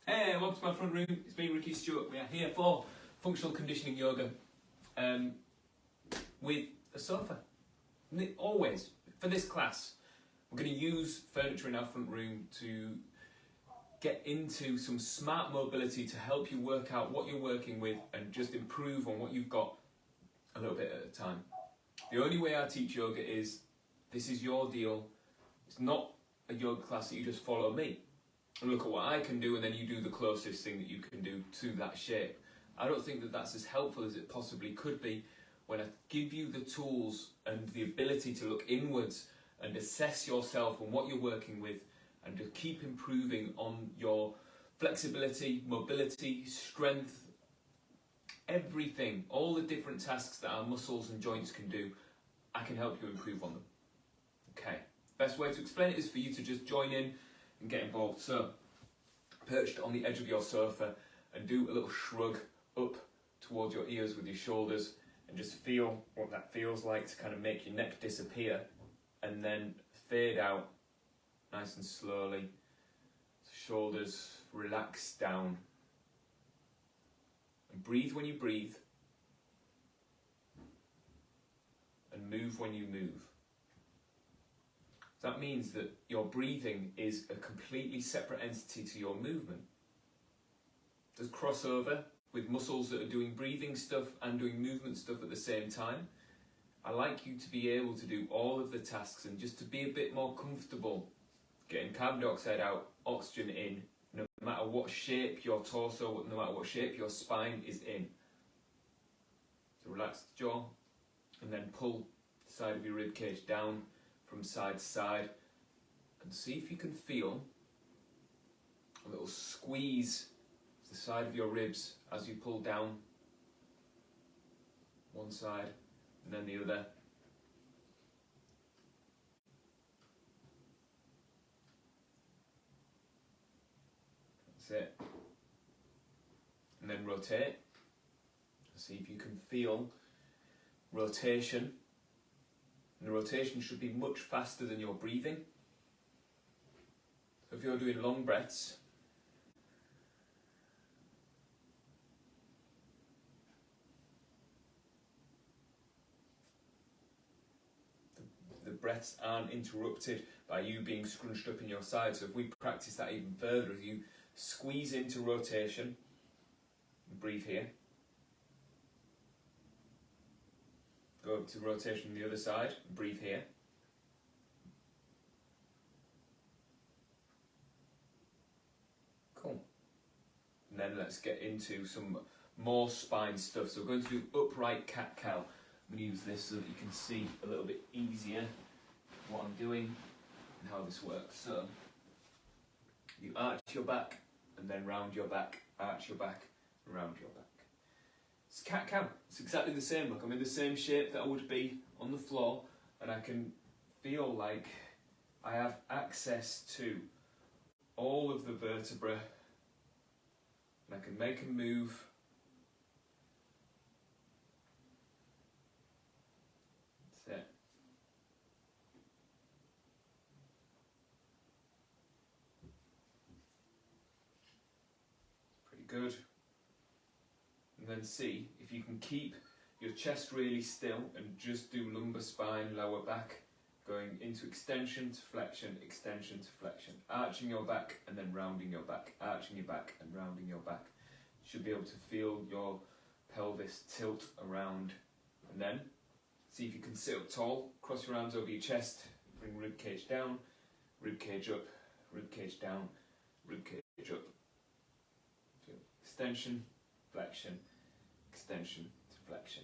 Hey, welcome to my front room. It's me, Ricky Stewart. We are here for functional conditioning yoga with a sofa. Always, for this class, we're going to use furniture in our front room to get into some smart mobility to help you work out what you're working with and just improve on what you've got a little bit at a time. The only way I teach yoga is, this is your deal. It's not a yoga class that you just follow me and look at what I can do and then you do the closest thing that you can do to that shape. I don't think that that's as helpful as it possibly could be when I give you the tools and the ability to look inwards and assess yourself and what you're working with and to keep improving on your flexibility, mobility, strength, everything, all the different tasks that our muscles and joints can do. I can help you improve on them. Okay, best way to explain it is for you to just join in and get involved. So, perched on the edge of your sofa and do a little shrug up towards your ears with your shoulders and just feel what that feels like to kind of make your neck disappear and then fade out nice and slowly. Shoulders relax down and breathe when you breathe and move when you move. That means that your breathing is a completely separate entity to your movement. There's crossover with muscles that are doing breathing stuff and doing movement stuff at the same time. I like you to be able to do all of the tasks and just to be a bit more comfortable getting carbon dioxide out, oxygen in, no matter what shape your torso, no matter what shape your spine is in. So relax the jaw and then pull the side of your rib cage down from side to side and see if you can feel a little squeeze of the side of your ribs as you pull down one side and then the other. That's it. And then rotate. See if you can feel rotation. And the rotation should be much faster than your breathing. So if you're doing long breaths, the breaths aren't interrupted by you being scrunched up in your side. So if we practice that even further, as you squeeze into rotation, and breathe here. Go over to rotation on the other side, and breathe here. Cool. And then let's get into some more spine stuff. So we're going to do upright cat-cow. I'm going to use this so that you can see a little bit easier what I'm doing and how this works. So you arch your back and then round your back, arch your back and round your back. It's cat-cow. It's exactly the same. Look, I'm in the same shape that I would be on the floor and I can feel like I have access to all of the vertebrae and I can make a move. That's it. Pretty good. And then see if you can keep your chest really still and just do lumbar spine, lower back, going into extension to flexion, extension to flexion, arching your back and then rounding your back, arching your back and rounding your back. You should be able to feel your pelvis tilt around and then see if you can sit up tall, cross your arms over your chest, bring rib cage down, rib cage up, rib cage down, rib cage up. Feel extension, flexion, extension to flexion.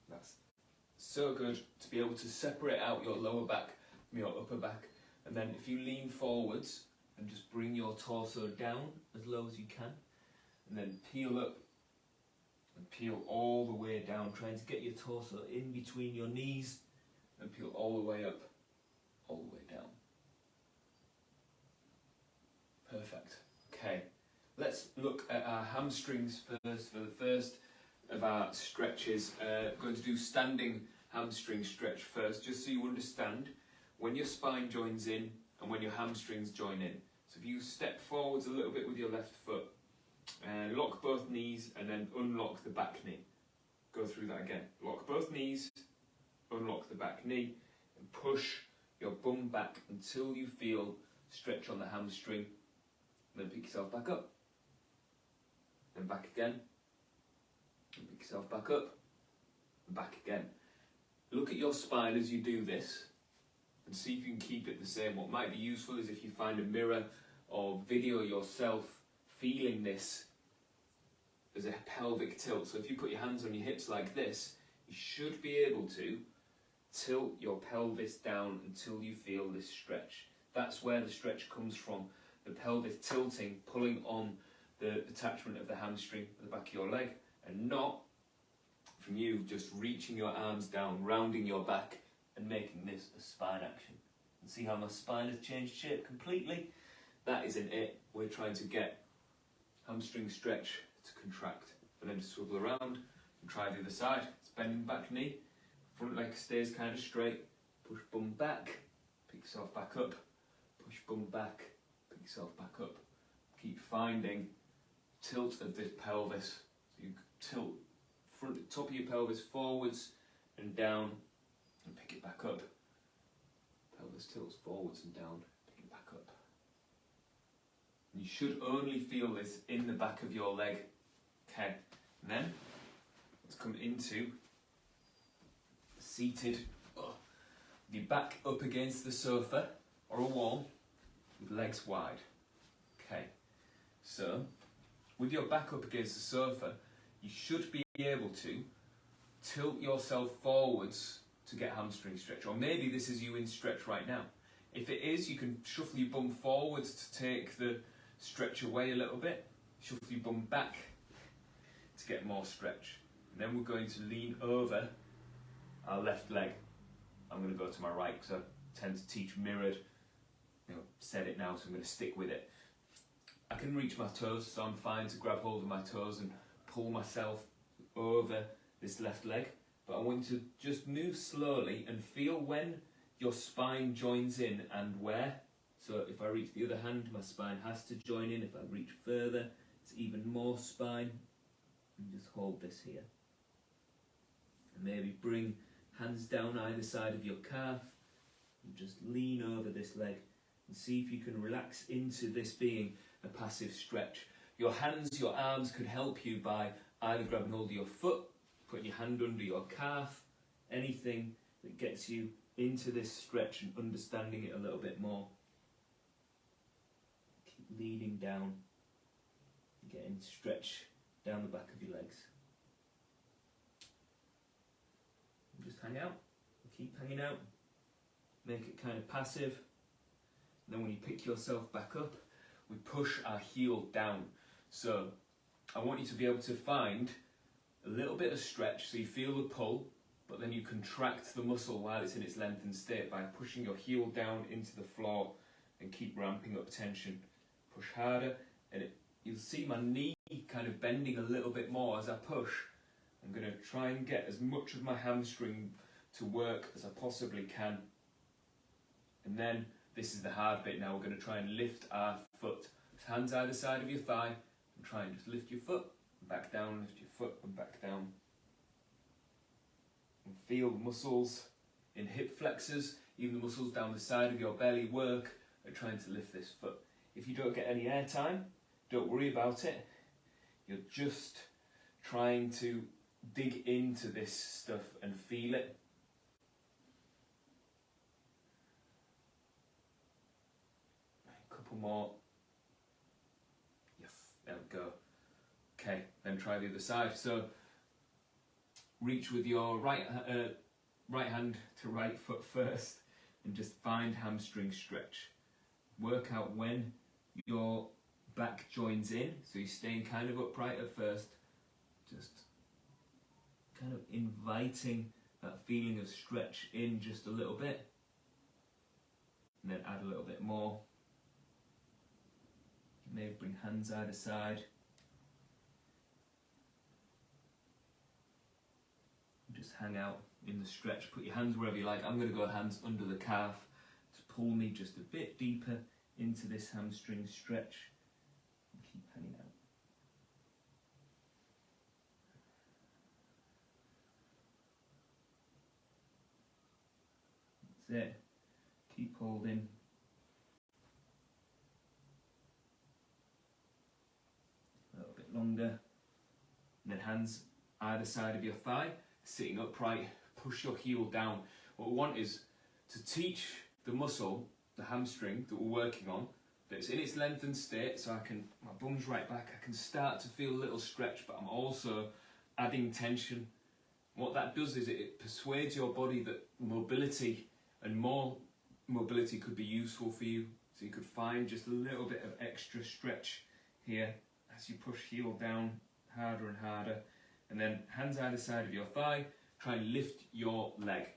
That's so good to be able to separate out your lower back from your upper back. And then if you lean forwards and just bring your torso down as low as you can, and then peel up and peel all the way down, trying to get your torso in between your knees and peel all the way up, all the way down. Perfect. Okay, let's look at our hamstrings first for the first of our stretches. Going to do standing hamstring stretch first, just so you understand when your spine joins in and when your hamstrings join in. So if you step forwards a little bit with your left foot, and lock both knees and then unlock the back knee. Go through that again. Lock both knees, unlock the back knee, and push your bum back until you feel stretch on the hamstring. Then pick yourself back up. Then back again. And pick yourself back up. And back again. Look at your spine as you do this and see if you can keep it the same. What might be useful is if you find a mirror or video yourself feeling this as a pelvic tilt. So if you put your hands on your hips like this, you should be able to tilt your pelvis down until you feel this stretch. That's where the stretch comes from. The pelvis tilting, pulling on the attachment of the hamstring at the back of your leg, and not from you just reaching your arms down, rounding your back and making this a spine action. And see how my spine has changed shape completely? That isn't it. We're trying to get hamstring stretch to contract, and then to swivel around and try the other side. It's bending back knee, front leg stays kind of straight, push bum back, pick yourself back up, push bum back, pick yourself back up. Keep finding tilt of this pelvis. So you tilt top of your pelvis forwards and down and pick it back up. Pelvis tilts forwards and down, pick it back up. And you should only feel this in the back of your leg. Okay, and then let's come into seated, with your back up against the sofa or a wall with legs wide. Okay, so with your back up against the sofa, you should be able to tilt yourself forwards to get hamstring stretch, or maybe this is you in stretch right now. If it is, you can shuffle your bum forwards to take the stretch away a little bit, shuffle your bum back to get more stretch. And then we're going to lean over our left leg. I'm going to go to my right because I tend to teach mirrored. Said it now, so I'm going to stick with it. I can reach my toes, so I'm fine to grab hold of my toes and pull myself over this left leg. But I want you to just move slowly and feel when your spine joins in and where. So if I reach the other hand, my spine has to join in. If I reach further, it's even more spine. And just hold this here. And maybe bring hands down either side of your calf and just lean over this leg and see if you can relax into this being a passive stretch. Your hands, your arms could help you by either grabbing hold of your foot, putting your hand under your calf, anything that gets you into this stretch and understanding it a little bit more. Keep leaning down, getting stretch down the back of your legs. And just hang out, keep hanging out, make it kind of passive. And then when you pick yourself back up, we push our heel down. So I want you to be able to find a little bit of stretch so you feel the pull, but then you contract the muscle while it's in its lengthened state by pushing your heel down into the floor and keep ramping up tension. Push harder, and you'll see my knee kind of bending a little bit more as I push. I'm going to try and get as much of my hamstring to work as I possibly can. And then this is the hard bit now. We're going to try and lift our foot. Hands either side of your thigh, and try and just lift your foot and back down, lift your foot and back down. And feel the muscles in hip flexors, even the muscles down the side of your belly work at trying to lift this foot. If you don't get any air time, don't worry about it. You're just trying to dig into this stuff and feel it. A couple more. Yes, there we go. Okay, then try the other side. So reach with your right hand to right foot first and just find hamstring stretch. Work out when your back joins in, so you're staying kind of upright at first, just kind of inviting that feeling of stretch in just a little bit, and then add a little bit more. Maybe bring hands either side. Just hang out in the stretch. Put your hands wherever you like. I'm going to go hands under the calf pull me just a bit deeper into this hamstring stretch and keep hanging out. That's it. Keep holding. A little bit longer. And then hands either side of your thigh, sitting upright, push your heel down. What we want is to teach the muscle, the hamstring that we're working on, that it's in its lengthened state, so my bum's right back, I can start to feel a little stretch, but I'm also adding tension. What that does is it persuades your body that mobility and more mobility could be useful for you. So you could find just a little bit of extra stretch here as you push heel down harder and harder. And then hands either side of your thigh, try and lift your leg.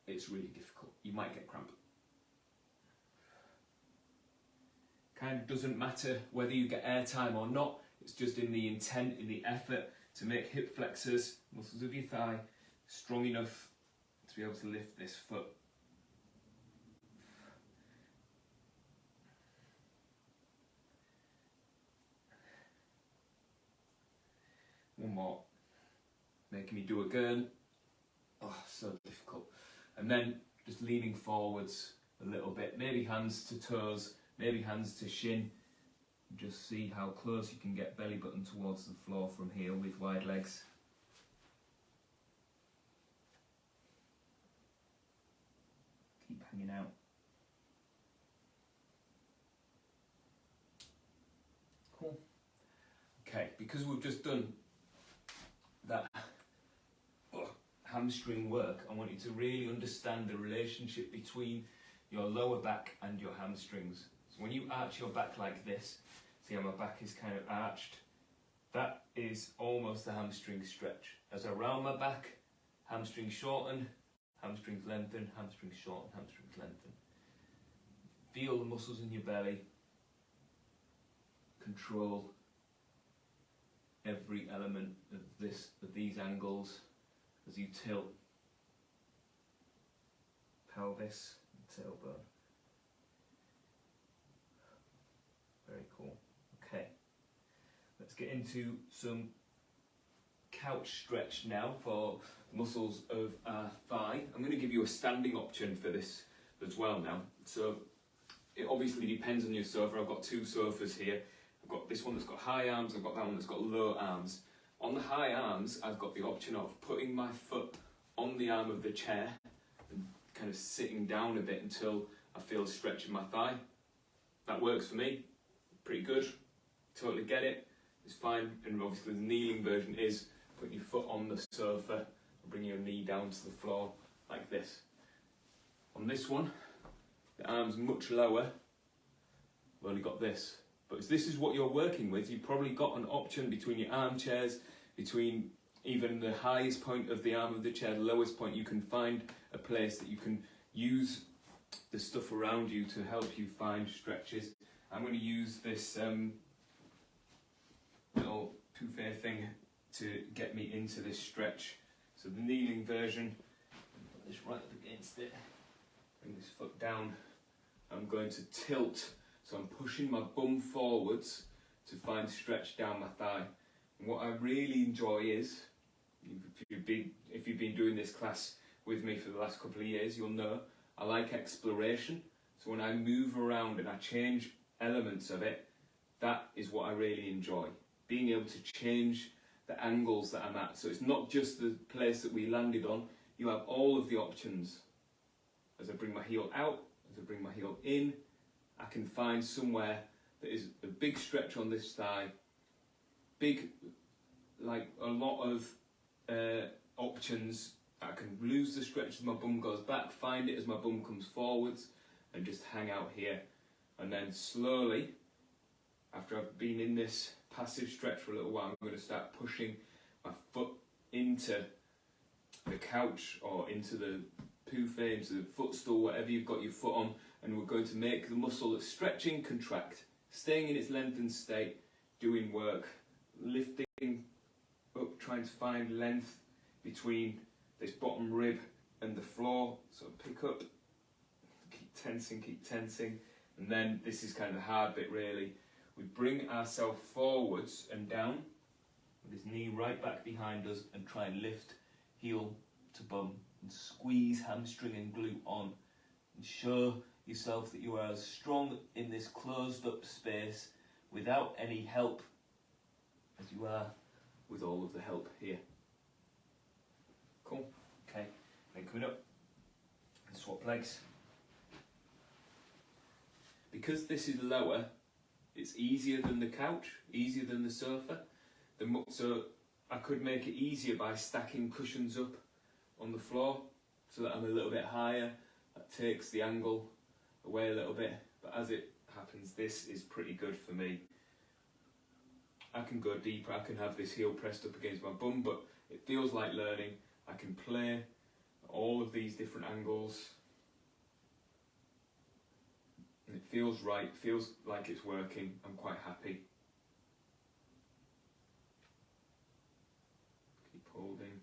It's really difficult. You might get cramp. Kind of doesn't matter whether you get airtime or not. It's just in the intent, in the effort to make hip flexors, muscles of your thigh, strong enough to be able to lift this foot. One more. Making me do a gurn. Oh, so difficult. And then just leaning forwards a little bit. Maybe hands to toes, maybe hands to shin. Just see how close you can get belly button towards the floor from here with wide legs. Keep hanging out. Cool. Okay, because we've just done that hamstring work, I want you to really understand the relationship between your lower back and your hamstrings. So when you arch your back like this, see how my back is kind of arched? That is almost a hamstring stretch. As I round my back, hamstrings shorten, hamstrings lengthen, hamstrings shorten, hamstrings lengthen. Feel the muscles in your belly. Control every element of these angles as you tilt pelvis and tailbone. Very cool. Okay, let's get into some couch stretch now for muscles of our thigh. I'm going to give you a standing option for this as well now. So it obviously depends on your sofa. I've got two sofas here. I've got this one that's got high arms, I've got that one that's got low arms. On the high arms, I've got the option of putting my foot on the arm of the chair and kind of sitting down a bit until I feel a stretch in my thigh. That works for me, pretty good, totally get it, it's fine. And obviously the kneeling version is putting your foot on the sofa and bringing your knee down to the floor like this. On this one, the arm's much lower, I've only got this. But if this is what you're working with, you've probably got an option between your armchairs, between even the highest point of the arm of the chair, the lowest point. You can find a place that you can use the stuff around you to help you find stretches. I'm going to use this little pouffe thing to get me into this stretch. So the kneeling version, put this right up against it, bring this foot down. I'm going to tilt. So I'm pushing my bum forwards to find stretch down my thigh. And what I really enjoy is, if you've been doing this class with me for the last couple of years, you'll know I like exploration. So when I move around and I change elements of it, that is what I really enjoy. Being able to change the angles that I'm at. So it's not just the place that we landed on, you have all of the options. As I bring my heel out, as I bring my heel in, I can find somewhere that is a big stretch on this thigh, big, like a lot of options. I can lose the stretch as my bum goes back, find it as my bum comes forwards, and just hang out here. And then slowly, after I've been in this passive stretch for a little while, I'm going to start pushing my foot into the couch or into the pouffe, into the footstool, whatever you've got your foot on, and we're going to make the muscle that's stretching contract, staying in its lengthened state, doing work, lifting up, trying to find length between this bottom rib and the floor. So pick up, keep keep tensing. And then this is kind of the hard bit really. We bring ourselves forwards and down, with his knee right back behind us, and try and lift heel to bum and squeeze hamstring and glute on, and show yourself that you are as strong in this closed up space without any help as you are with all of the help here. Cool. Okay, then coming up and swap legs. Because this is lower, it's easier than the couch, easier than the sofa. So I could make it easier by stacking cushions up on the floor so that I'm a little bit higher. That takes the angle away a little bit, but as it happens, this is pretty good for me. I can go deeper, I can have this heel pressed up against my bum, but it feels like learning. I can play all of these different angles. And it feels right, feels like it's working. I'm quite happy. Keep holding.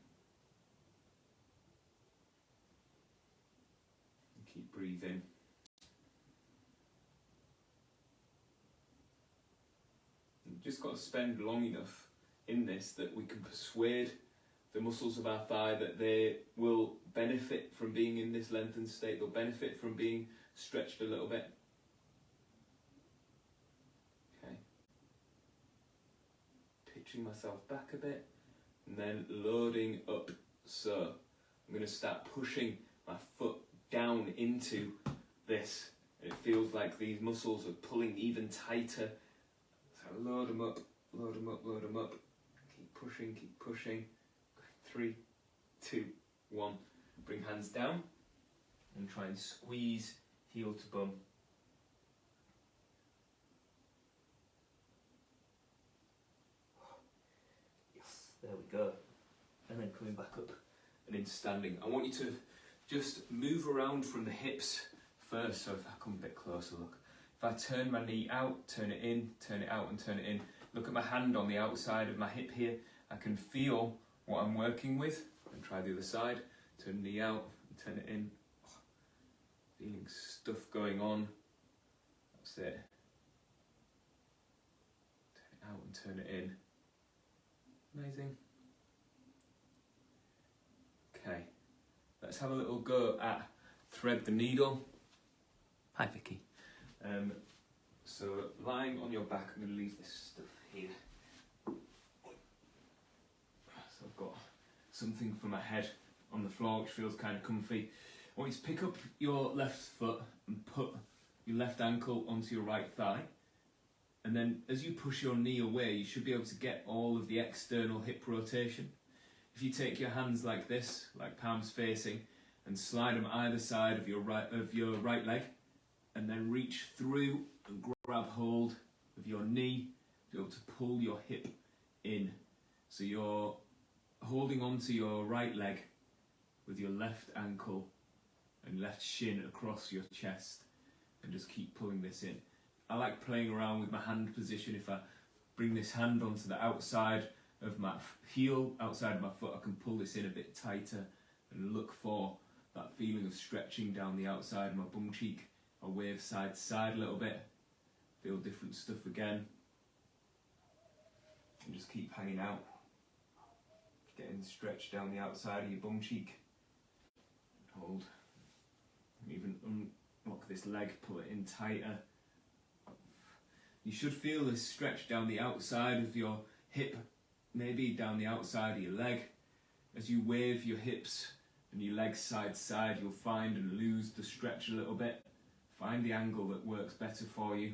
And keep breathing. You've just got to spend long enough in this that we can persuade the muscles of our thigh that they will benefit from being in this lengthened state. They'll benefit from being stretched a little bit. Okay. Pitching myself back a bit and then loading up. So I'm going to start pushing my foot down into this. And it feels like these muscles are pulling even tighter. So load them up, load them up, load them up. Keep pushing, keep pushing. 3, 2, 1. Bring hands down and try and squeeze heel to bum. Yes, there we go. And then coming back up and into standing. I want you to just move around from the hips first. So if I come a bit closer, look. If I turn my knee out, turn it in, turn it out and turn it in. Look at my hand on the outside of my hip here. I can feel what I'm working with. And try the other side. Turn the knee out and turn it in. Oh, feeling stuff going on. That's it. Turn it out and turn it in. Amazing. Okay, let's have a little go at thread the needle. Hi Vicky. So lying on your back, I'm going to leave this stuff here. So I've got something for my head on the floor which feels kind of comfy. I want you to pick up your left foot and put your left ankle onto your right thigh. And then as you push your knee away, you should be able to get all of the external hip rotation. If you take your hands like this, like palms facing, and slide them either side of your right leg, and then reach through and grab hold of your knee to be able to pull your hip in. So you're holding onto your right leg with your left ankle and left shin across your chest, and just keep pulling this in. I like playing around with my hand position. If I bring this hand onto the outside of my heel, outside of my foot, I can pull this in a bit tighter and look for that feeling of stretching down the outside of my bum cheek. I wave side to side a little bit, feel different stuff again, and just keep hanging out, getting stretched down the outside of your bum cheek. Hold, even unlock this leg, pull it in tighter. You should feel this stretch down the outside of your hip, maybe down the outside of your leg. As you wave your hips and your legs side to side, you'll find and lose the stretch a little bit. Find the angle that works better for you.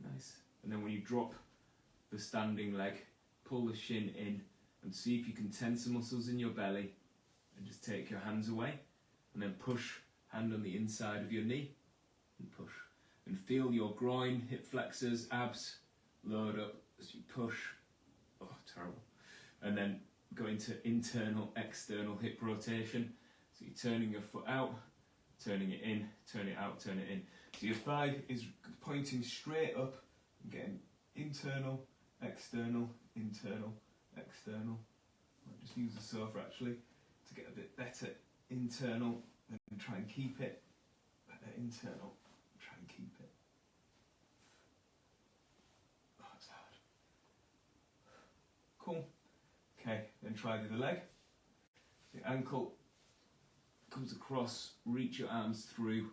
Nice. And then when you drop the standing leg, pull the shin in and see if you can tense the muscles in your belly, and just take your hands away and then push, hand on the inside of your knee and push. And feel your groin, hip flexors, abs load up as you push. Oh, terrible. And then go into internal, external hip rotation. So you're turning your foot out, turning it in, turn it out, turn it in. So your thigh is pointing straight up and getting internal, external, internal, external. I'll just use the sofa actually to get a bit better internal and try and keep it internal. Try and keep it. Oh, it's hard. Cool. Okay, then try the other leg. The ankle comes across, reach your arms through,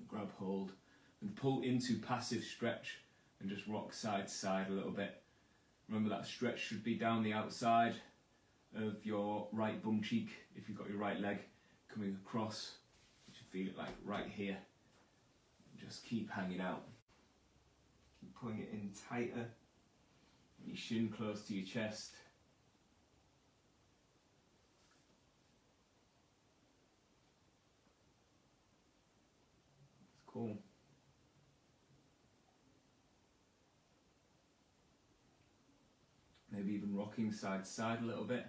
grab hold, and pull into passive stretch and just rock side to side a little bit. Remember that stretch should be down the outside of your right bum cheek if you've got your right leg coming across. You should feel it like right here. Just keep hanging out. Keep pulling it in tighter. Your shin close to your chest. It's cool. Maybe even rocking side to side a little bit.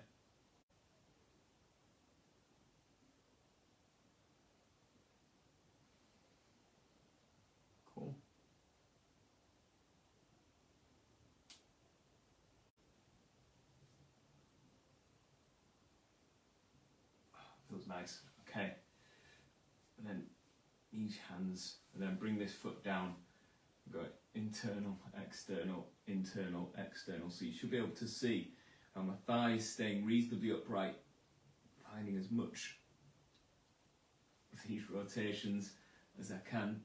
Cool. Feels nice. Okay. And then use hands, and then bring this foot down. Go internal, external, internal, external. So you should be able to see how my thigh is staying reasonably upright, finding as much of these rotations as I can.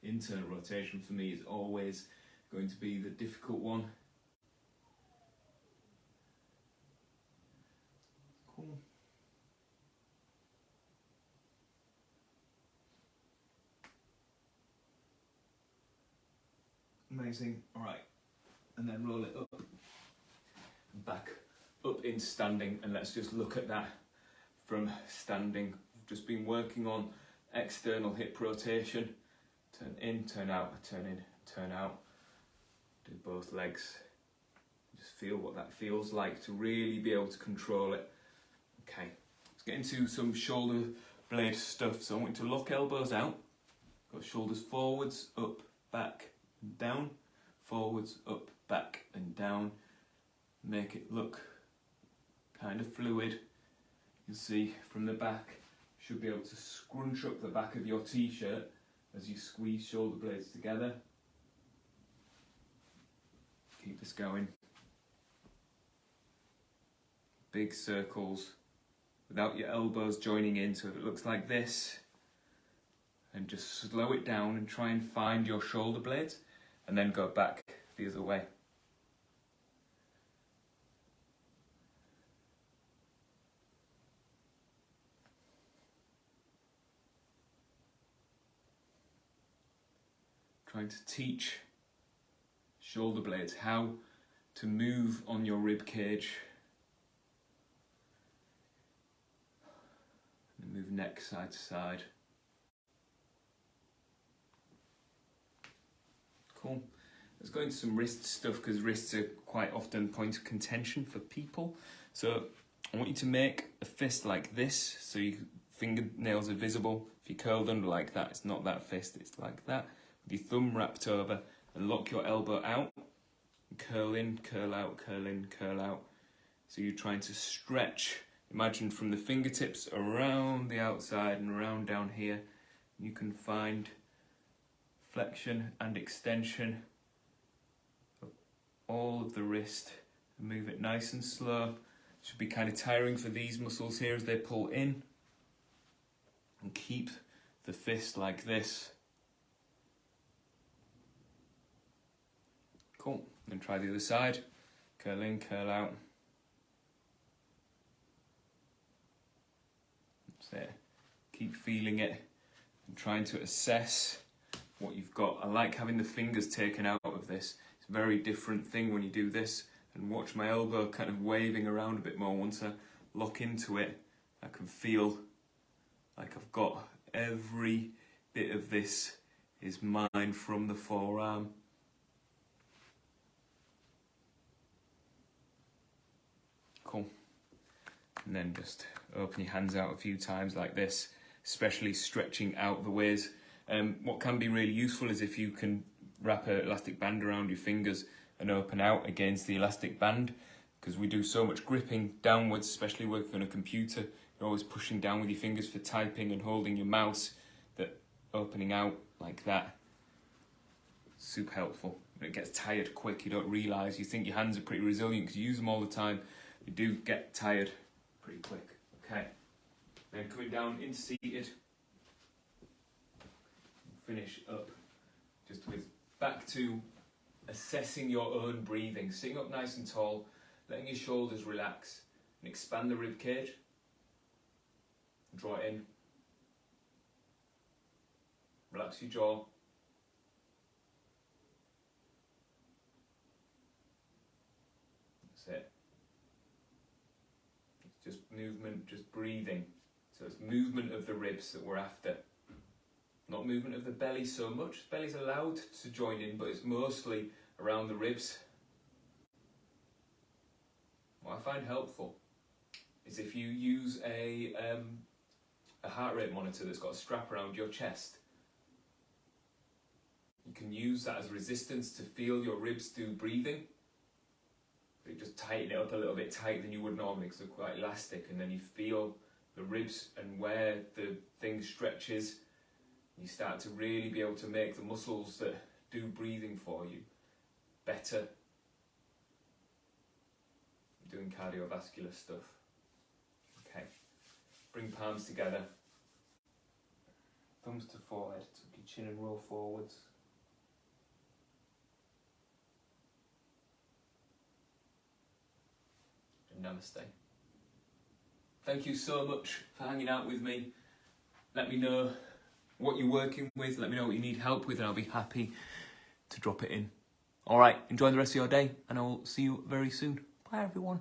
Internal rotation for me is always going to be the difficult one. Cool. Amazing. All right, and then roll it up and back up in standing, and let's just look at that from standing. Just been working on external hip rotation. Turn in, turn out, turn in, turn out. Do both legs. Just feel what that feels like to really be able to control it. Okay, let's get into some shoulder blade stuff. So I want you to lock elbows out. Got shoulders forwards, up, back, and down. Forwards, up, back, and down. Make it look kind of fluid. You can see from the back, you should be able to scrunch up the back of your t-shirt as you squeeze shoulder blades together. Keep this going. Big circles without your elbows joining in, so if it looks like this, and just slow it down and try and find your shoulder blades, and then go back the other way. Trying to teach shoulder blades how to move on your rib cage. And move neck side to side. Cool. Let's go into some wrist stuff, because wrists are quite often a point of contention for people. So I want you to make a fist like this, so your fingernails are visible. If you curled under like that, it's not that fist, it's like that. With your thumb wrapped over, and lock your elbow out. Curl in, curl out, curl in, curl out. So you're trying to stretch. Imagine from the fingertips around the outside and around down here. You can find flexion and extension of all of the wrist, and move it nice and slow. Should be kind of tiring for these muscles here as they pull in, and keep the fist like this. Cool. Then try the other side. Curl in, curl out. That's it. Keep feeling it and trying to assess what you've got. I like having the fingers taken out of this. It's a very different thing when you do this. And watch my elbow kind of waving around a bit more. Once I lock into it, I can feel like I've got every bit of this is mine from the forearm. Cool. And then just open your hands out a few times like this, especially stretching out the ways. What can be really useful is if you can wrap an elastic band around your fingers and open out against the elastic band, because we do so much gripping downwards, especially working on a computer. You're always pushing down with your fingers for typing and holding your mouse, that opening out like that. Super helpful. When it gets tired quick, you don't realise, you think your hands are pretty resilient because you use them all the time. You do get tired pretty quick. Okay. Then coming down into seated. Finish up just with back to assessing your own breathing. Sitting up nice and tall, letting your shoulders relax and expand the rib cage. Draw it in. Relax your jaw. That's it. It's just movement, just breathing. So it's movement of the ribs that we're after. Not movement of the belly so much. The belly's allowed to join in, but it's mostly around the ribs. What I find helpful is if you use a heart rate monitor that's got a strap around your chest. You can use that as resistance to feel your ribs do breathing. So you just tighten it up a little bit tighter than you would normally because they're quite elastic, and then you feel the ribs and where the thing stretches. You start to really be able to make the muscles that do breathing for you better. Doing cardiovascular stuff. Okay. Bring palms together. Thumbs to forehead. Tuck your chin and roll forwards. And namaste. Thank you so much for hanging out with me. Let me know what you're working with, let me know what you need help with, and I'll be happy to drop it in. Alright, enjoy the rest of your day, and I'll see you very soon. Bye everyone.